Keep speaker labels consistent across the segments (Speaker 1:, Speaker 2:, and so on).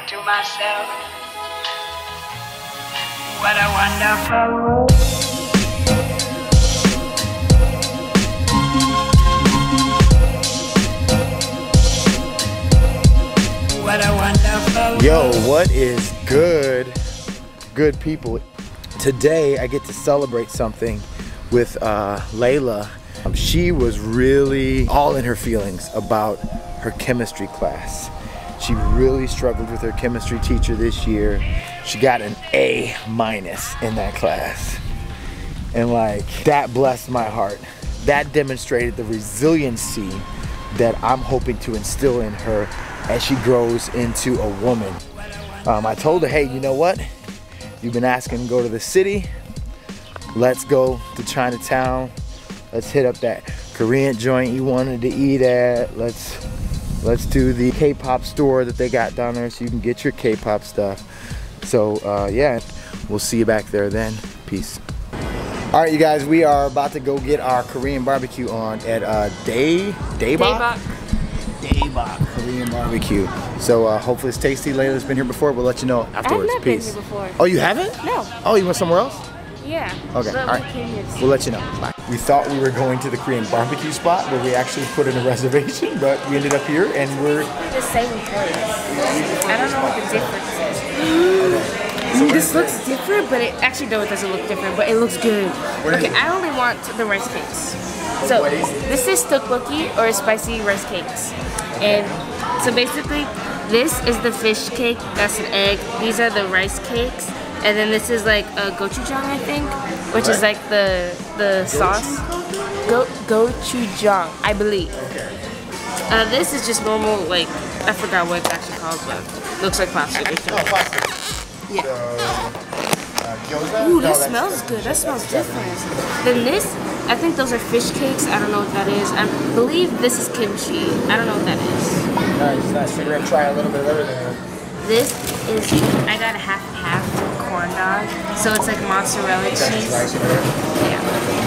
Speaker 1: To myself, what a wonderful world. What a wonderful
Speaker 2: Yo, what is good people? Today I get to celebrate something with Layla. She was really all in her feelings about her chemistry class. She really struggled with her chemistry teacher this year. She got an A- in that class. And like, that blessed my heart. That demonstrated the resiliency that I'm hoping to instill in her as she grows into a woman. I told her, hey, you know what? You've been asking to go to the city. Let's go to Chinatown. Let's hit up that Korean joint you wanted to eat at. Let's do the K-Pop store that they got down there so you can get your K-Pop stuff. So yeah, we'll see you back there then. Peace. All right, you guys, we are about to go get our Korean barbecue on at Daebak Korean barbecue. So hopefully it's tasty. Layla's been here before. We'll let you know afterwards.
Speaker 3: I've not been here before.
Speaker 2: Oh, you haven't?
Speaker 3: No.
Speaker 2: Oh, you went somewhere else?
Speaker 3: Yeah.
Speaker 2: Okay, all right. We'll let you know. Bye. We thought we were going to the Korean barbecue spot where we actually put in a reservation, but we ended up here and we're
Speaker 3: the same place. I don't know what the difference is. This looks different, but it actually it doesn't look different, but it looks good. Okay, I only want the rice cakes. So this is tteokbokki or spicy rice cakes. And so basically this is the fish cake, that's an egg. These are the rice cakes. And then this is like a gochujang, I think, which is like the sauce. Gochujang, I believe.
Speaker 2: Okay.
Speaker 3: This is just normal, like, I forgot what it's actually called, but looks like plastic.
Speaker 2: Oh, plastic.
Speaker 3: Yeah.
Speaker 2: Gyoza?
Speaker 3: Ooh, that smells good. That smells different. Then this, I think those are fish cakes. I don't know what that is. I believe this is kimchi. I don't know what that is.
Speaker 2: Nice. We're gonna try a little bit of everything.
Speaker 3: This is, I got a half corn dog. So it's like mozzarella cheese. Yeah.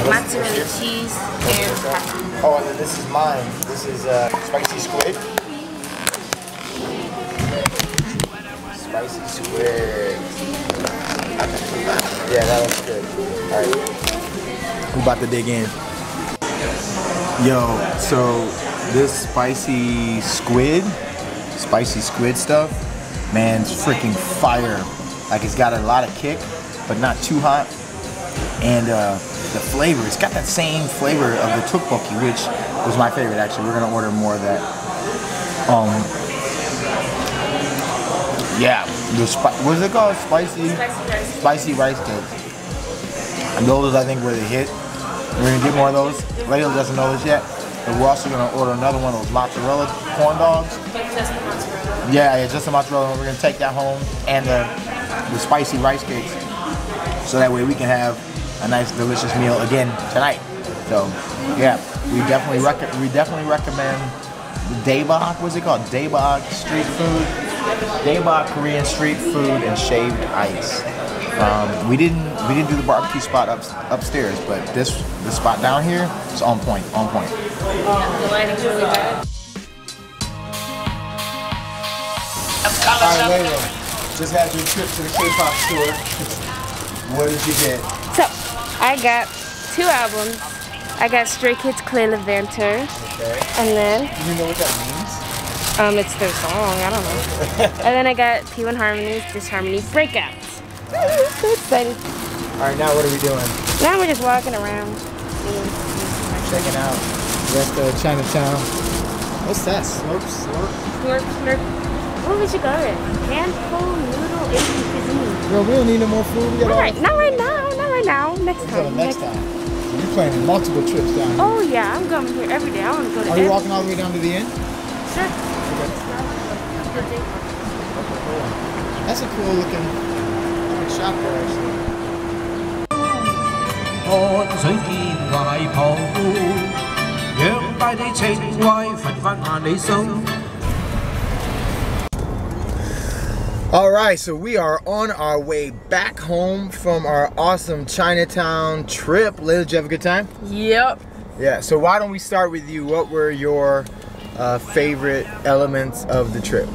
Speaker 3: Mozzarella cheese and pepper.
Speaker 2: Oh, and then this is mine. This is spicy squid. Spicy squid. Yeah, that looks good. Alright. We're about to dig in. Yo, so this spicy squid stuff, man, it's freaking fire. Like, it's got a lot of kick, but not too hot. And the flavor, it's got that same flavor of the tteokbokki, which was my favorite actually. We're gonna order more of that. Yeah, what's it called? Spicy rice cakes. And those, I think, were the hit. We're gonna get more of those. Layla doesn't know this yet. But we're also gonna order another one of those mozzarella corn dogs.
Speaker 3: Just the mozzarella?
Speaker 2: Yeah, just the mozzarella. We're gonna take that home and the spicy rice cakes, so that way we can have a nice, delicious meal again tonight. So yeah, we definitely recommend Daebak. What's it called? Daebak street food. Daebak Korean street food and shaved ice. We didn't do the barbecue spot upstairs, but this spot down here is on point. On point.
Speaker 3: The lighting's really bad.
Speaker 2: Alright, Layla, just had your trip to the K-Pop store. What did you get?
Speaker 3: So, I got 2 albums. I got Stray Kids Clay Levanter.
Speaker 2: Okay.
Speaker 3: And then...
Speaker 2: Do you know what that means?
Speaker 3: It's their song, I don't know. And then I got P1 Harmony's Disharmony Breakouts. So excited.
Speaker 2: Alright, now what are we doing?
Speaker 3: Now we're just walking around.
Speaker 2: Checking out the rest of Chinatown. What's that? Slurp?
Speaker 3: Slurp, slurp. Where we should go to? Handful Noodle Asian Cuisine.
Speaker 2: Girl, we don't need no more food. We got
Speaker 3: not right now. Next time.
Speaker 2: Next time. So you're planning multiple trips down here.
Speaker 3: Oh yeah, I'm coming here every day. I want to go to
Speaker 2: Are you walking all the way down to the end?
Speaker 3: Sure.
Speaker 2: That's a cool looking shop there actually.
Speaker 4: 看水見懷抱，讓大地情懷焚發萬里心。
Speaker 2: All right, so we are on our way back home from our awesome Chinatown trip. Layla, did you have a good time?
Speaker 3: Yep.
Speaker 2: Yeah, so why don't we start with you? What were your favorite elements of the trip?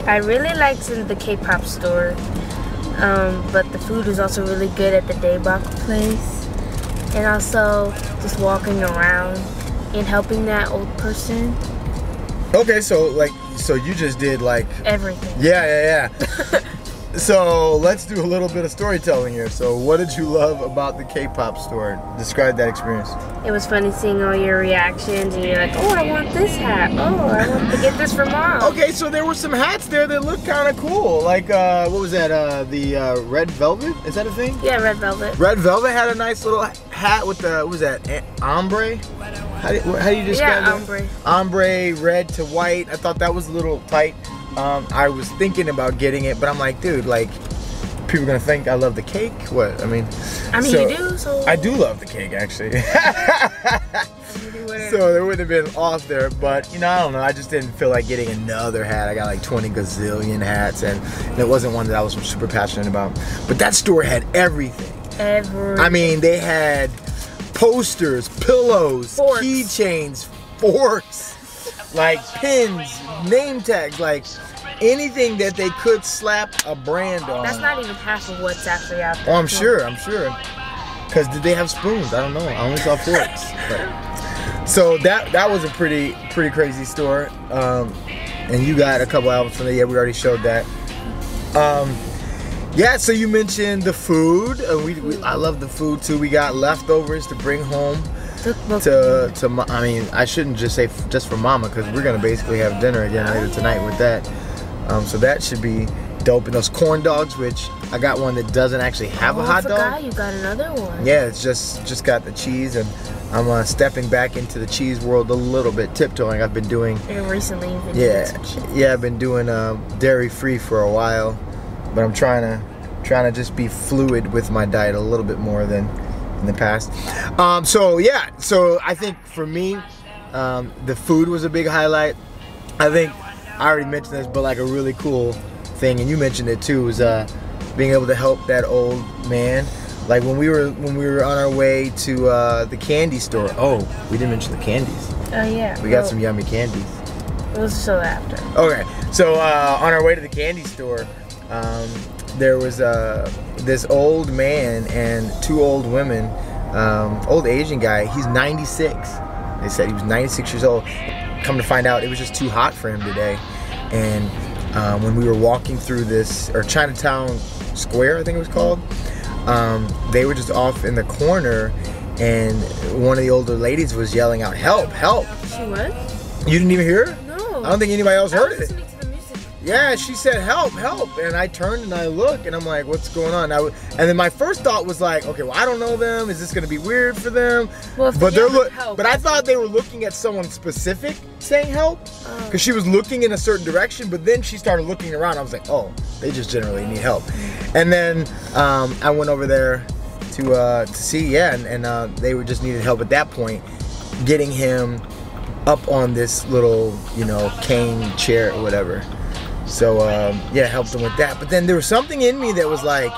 Speaker 3: I really liked the K-Pop Store, but the food was also really good at the Daebak place. And also just walking around and helping that old person.
Speaker 2: Okay, so you just did like
Speaker 3: everything.
Speaker 2: Yeah. So let's do a little bit of storytelling here. So what did you love about the K-Pop Store? Describe that experience.
Speaker 3: It was funny seeing all your reactions, and you're like, oh, I want this hat. Oh, I want to get this for mom.
Speaker 2: Okay, so there were some hats there that looked kind of cool. Like, what was that? The Red Velvet? Is that a thing?
Speaker 3: Yeah, Red Velvet.
Speaker 2: Red Velvet had a nice little hat with the, what was that? Ombre? How do you describe
Speaker 3: that?
Speaker 2: Ombre. Ombre, red to white. I thought that was a little tight. I was thinking about getting it, but I'm like, dude, like, people are gonna think I love the cake. What? I mean,
Speaker 3: you do. So
Speaker 2: I do love the cake, actually. So it wouldn't have been off there, but you know, I don't know. I just didn't feel like getting another hat. I got like 20 gazillion hats, and it wasn't one that I was super passionate about. But that store had everything. I mean, they had posters, pillows, keychains, forks, like pins, name tags, like anything that they could slap a brand on.
Speaker 3: That's not even half of what's actually out there.
Speaker 2: Oh, I'm sure. Because did they have spoons? I don't know. I only saw forks. But, so that was a pretty crazy store. And you got a couple albums from there. Yeah, we already showed that. Yeah, so you mentioned the food. I love the food too. We got leftovers to bring home. I mean, I shouldn't just say just for mama, because we're gonna basically have dinner again later tonight with that. So that should be dope. And those corn dogs, which I got one that doesn't actually have a hot dog.
Speaker 3: I forgot you got another one.
Speaker 2: Yeah, it's just got the cheese, and I'm stepping back into the cheese world a little bit, tiptoeing. I've been doing.
Speaker 3: And recently, you've been doing some cheese.
Speaker 2: Yeah, I've been doing dairy free for a while, but I'm trying to just be fluid with my diet a little bit more than in the past. So I think for me, the food was a big highlight. I think I already mentioned this, but like a really cool thing, and you mentioned it too, was being able to help that old man. Like when we were on our way to the candy store. Oh, we didn't mention the candies.
Speaker 3: Oh yeah.
Speaker 2: We got some yummy candies.
Speaker 3: We'll show after.
Speaker 2: Okay, so on our way to the candy store, there was this old man and two old women, old Asian guy. He's 96. They said he was 96 years old. Come to find out, it was just too hot for him today. And when we were walking through this, or Chinatown Square, I think it was called, they were just off in the corner, and one of the older ladies was yelling out, "Help! Help!"
Speaker 3: She was?
Speaker 2: You didn't even hear her?
Speaker 3: No.
Speaker 2: I don't think anybody else heard it.
Speaker 3: Music.
Speaker 2: Yeah, she said, "Help, help." And I turned and I looked, and I'm like, what's going on? And then my first thought was like, okay, well, I don't know them. Is this going to be weird for them?
Speaker 3: Well,
Speaker 2: but I thought they were looking at someone specific saying help, because she was looking in a certain direction, but then she started looking around. I was like, oh, they just generally need help. And then I went over there to see, and they just needed help at that point, getting him up on this little, cane chair or whatever. So yeah, helped them with that. But then there was something in me that was like,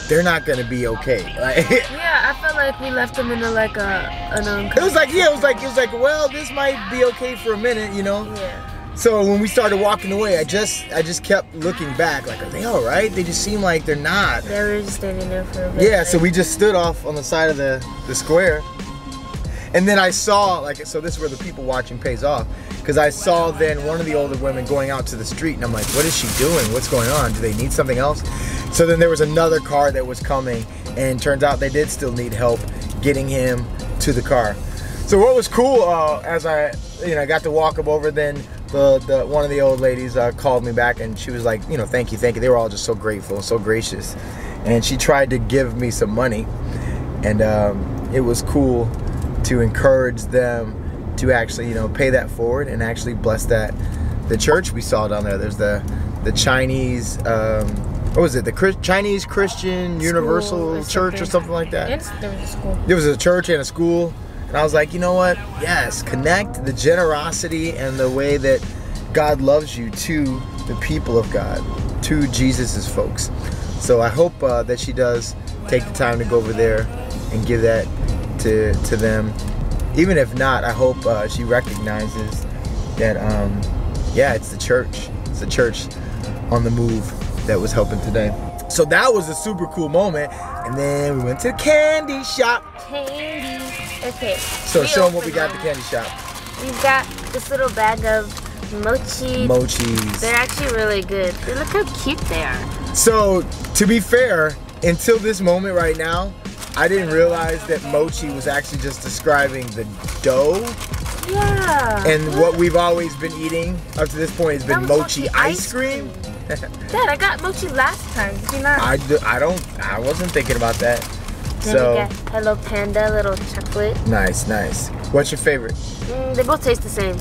Speaker 2: they're not gonna be okay.
Speaker 3: Yeah, I felt like we left them in an uncomfortable.
Speaker 2: It was like, well, this might be okay for a minute,
Speaker 3: Yeah.
Speaker 2: So when we started walking away, I just kept looking back, like, are they all right? They just seem like they're not.
Speaker 3: They were just standing there for a bit.
Speaker 2: Yeah, so we just stood off on the side of the square. And then I saw, so this is where the people watching pays off, because I saw then one of the older women going out to the street, and I'm like, what is she doing? What's going on? Do they need something else? So then there was another car that was coming, and turns out they did still need help getting him to the car. So what was cool, as I got to walk up over, then the one of the old ladies called me back, and she was like, thank you. They were all just so grateful, so gracious. And she tried to give me some money, and it was cool to encourage them to actually, pay that forward and actually bless the church we saw down there. There's the Chinese, what was it? The Chinese Christian Universal Church or something like that.
Speaker 3: There was a school.
Speaker 2: There was a church and a school, and I was like, you know what? Yes, connect the generosity and the way that God loves you to the people of God. to Jesus's folks. So I hope that she does take the time to go over there and give that to them. Even if not, I hope she recognizes that, yeah, it's the church. It's the church on the move that was helping today. So that was a super cool moment. And then we went to the candy shop.
Speaker 3: Candy. Okay.
Speaker 2: So show them what we got at the candy shop.
Speaker 3: We've got this little bag of mochi.
Speaker 2: Mochis.
Speaker 3: They're actually really good. Look how cute they are.
Speaker 2: So, to be fair, until this moment right now, I didn't realize that mochi was actually just describing the dough.
Speaker 3: Yeah.
Speaker 2: And what we've always been eating up to this point has been mochi ice cream.
Speaker 3: Dad, I got mochi last time. Did you not?
Speaker 2: I wasn't thinking about that.
Speaker 3: Then
Speaker 2: So,
Speaker 3: you got Hello Panda, little chocolate.
Speaker 2: nice, nice. What's your favorite?
Speaker 3: They both taste the same.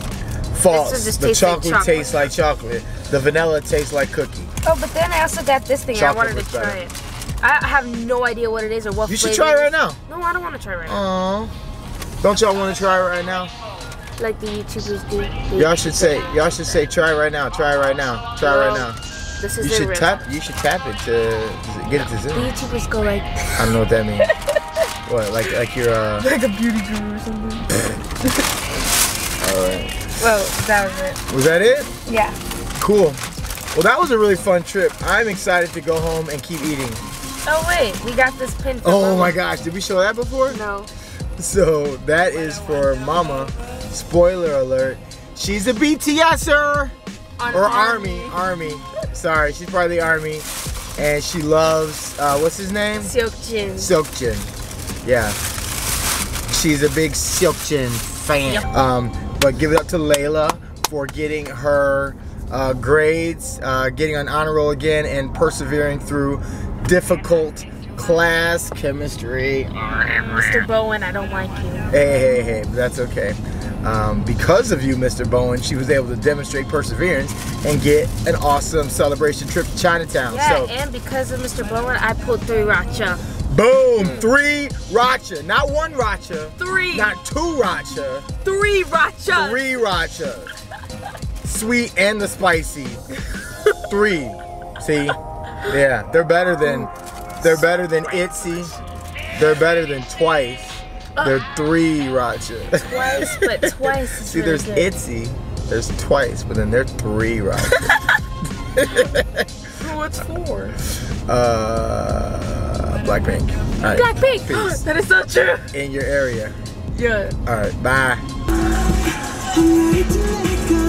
Speaker 2: False.
Speaker 3: just
Speaker 2: The
Speaker 3: tastes like
Speaker 2: chocolate
Speaker 3: chocolate.
Speaker 2: tastes like chocolate. The vanilla tastes like cookie.
Speaker 3: Oh, but then I also got this thing.
Speaker 2: Chocolate
Speaker 3: I wanted
Speaker 2: was
Speaker 3: to try
Speaker 2: better.
Speaker 3: it. I have no idea what it is or what
Speaker 2: You
Speaker 3: flavor
Speaker 2: should try
Speaker 3: it
Speaker 2: it right
Speaker 3: is.
Speaker 2: now.
Speaker 3: No, I don't want to try it right now.
Speaker 2: Aww. Don't y'all want to try it right now?
Speaker 3: Like the YouTubers do.
Speaker 2: Y'all should say try it right now. Try it right now. Try it right now.
Speaker 3: This is
Speaker 2: You should
Speaker 3: real.
Speaker 2: tap it to get it to
Speaker 3: The
Speaker 2: zoom.
Speaker 3: YouTubers go like
Speaker 2: I don't know what that means. What, like you're
Speaker 3: like a beauty guru or something.
Speaker 2: alright.
Speaker 3: Well, that was it.
Speaker 2: Was that it?
Speaker 3: Yeah.
Speaker 2: Cool. Well, that was a really fun trip. I'm excited to go home and keep eating.
Speaker 3: Oh wait, we got this pin for
Speaker 2: Oh
Speaker 3: Mama.
Speaker 2: my gosh, did we show that before?
Speaker 3: No.
Speaker 2: So that is for Mama. Spoiler alert. She's a BTSer. Or Army. Sorry, she's part of the Army. And she loves, what's his name?
Speaker 3: Seokjin.
Speaker 2: Seokjin. Yeah. She's a big Seokjin fan.
Speaker 3: Yep.
Speaker 2: But give it up to Layla for getting her grades, getting on honor roll again, and persevering through difficult class chemistry.
Speaker 3: Mr. Bowen, I don't like you.
Speaker 2: Hey, but that's okay. Because of you, Mr. Bowen, she was able to demonstrate perseverance and get an awesome celebration trip to Chinatown.
Speaker 3: Yeah,
Speaker 2: So,
Speaker 3: and because of Mr. Bowen, I pulled 3 racha.
Speaker 2: boom, 3 racha. Not 1 racha.
Speaker 3: 3.
Speaker 2: Not 2 racha.
Speaker 3: 3 racha.
Speaker 2: 3 racha. Sweet and the spicy. 3. See? Yeah, they're better than Itzy. They're better than Twice. They're 3 racha.
Speaker 3: Twice, but twice is
Speaker 2: See,
Speaker 3: really
Speaker 2: there's
Speaker 3: good.
Speaker 2: Itzy, there's Twice, but then they're 3 racha.
Speaker 3: What's 4?
Speaker 2: Blackpink. All right.
Speaker 3: Blackpink.
Speaker 2: Peace.
Speaker 3: That is so true.
Speaker 2: In your area.
Speaker 3: Yeah.
Speaker 2: All right, bye.
Speaker 5: I'm ready to let go.